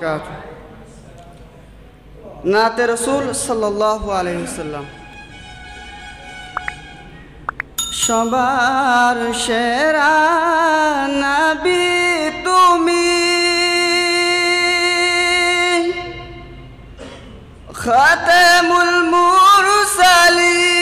বারাকাতুহু। নাতে রাসূল সাল্লাল্লাহু আলাইহি ওয়াসাল্লাম। সবার সেরা নবী তুমি, খাতামুল মুরসালিন।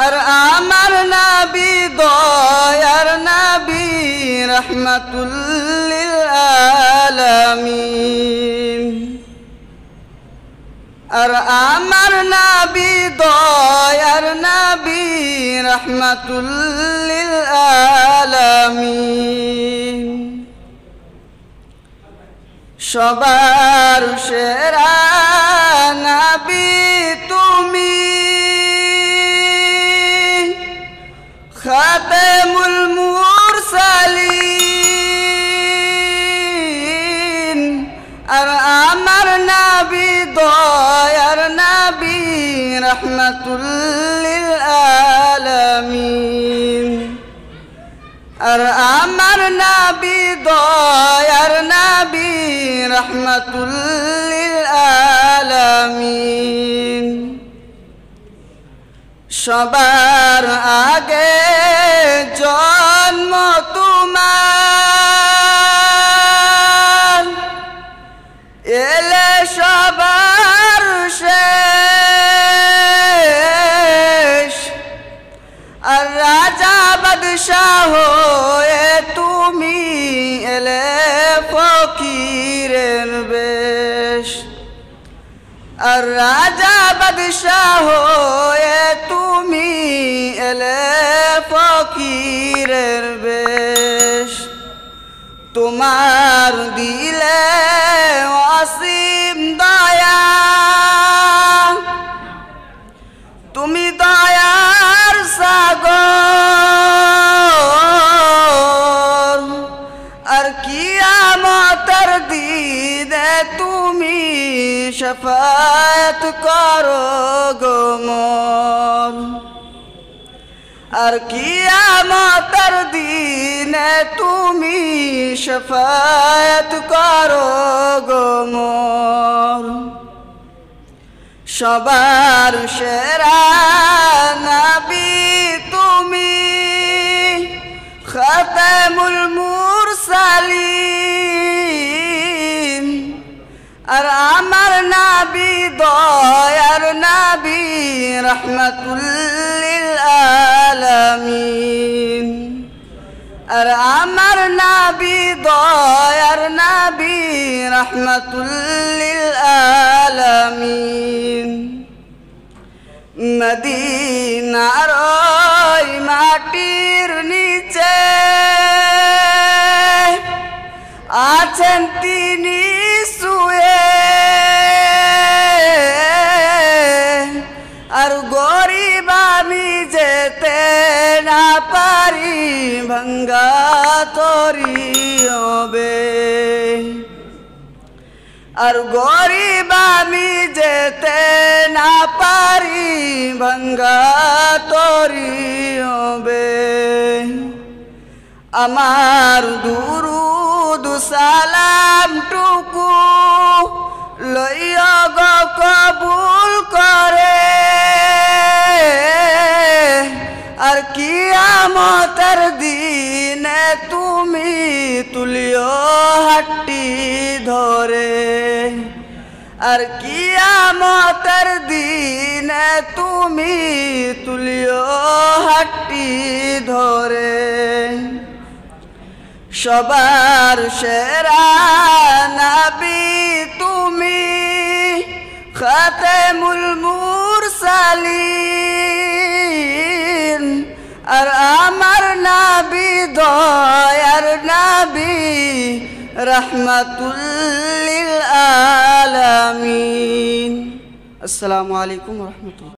আর আমার নবী দয়ার নবী, রহমাতুল লিল আলামিন। আর আমার নবী দয়ার নবী, রহমাতুল লিল আলামিন। সবার সেরা নবী তুমি, খাতামুল মুরসালিন। আর আমার নবী দয়ার নবী, রহমাতুল লিল আলামিন। আর আমার নবী দয়ার নবী, রহমাতুল লিল আলামিন। সবার আগে জন্ম তোমার, এলে সবার শেষ। আর রাজা বাদশাহ হয়ে তুমি এলে ফকিরের বেশ। আর রাজা বাদশাহ হয়ে তুমি এলে ফকিরের বেশ। তোমার দিলে অসীম দয়া, তুমি দয়ার সাগর। আর কিয়ামতের দিনে তুমি শাফায়াত করো গো মোর। আর কিয়ামতের দিনে তুমি শাফায়াত করো গো মোর। সবার সেরা নবী তুমি, খাতামুল মুরসালিন। আর আমার নবী দয়ার নবী, রহমাতুল লিল আলামিন। আর আমার নবী দয়ার নবী, রহমাতুল লিল আলামিন। মদিনার ওই মাটির নিচে আছেন তিনি শুয়ে। আর গরিব আমি যেতে না পারি, ভাঙ্গা তরি হবে। আর গরিব আমি যেতে না পারি, ভাঙ্গা তরি হবে। আমার দুরুদ সালাম টুকু লইয়া গো কবুল করে। আর কিয়ামতের দিনে তুমি তুলিও হাতটি ধরে। আর কিয়ামতের দিনে তুমি তুলিও হাতটি ধরে। সবার সেরা নবী তুমি, খাতামুল মুরসালিন। আর আমার নবী দয়ার নবী, রহমাতুল লিল আলামিন। আসসালামু আলাইকুম ওয়া রাহমাতুল্লাহ।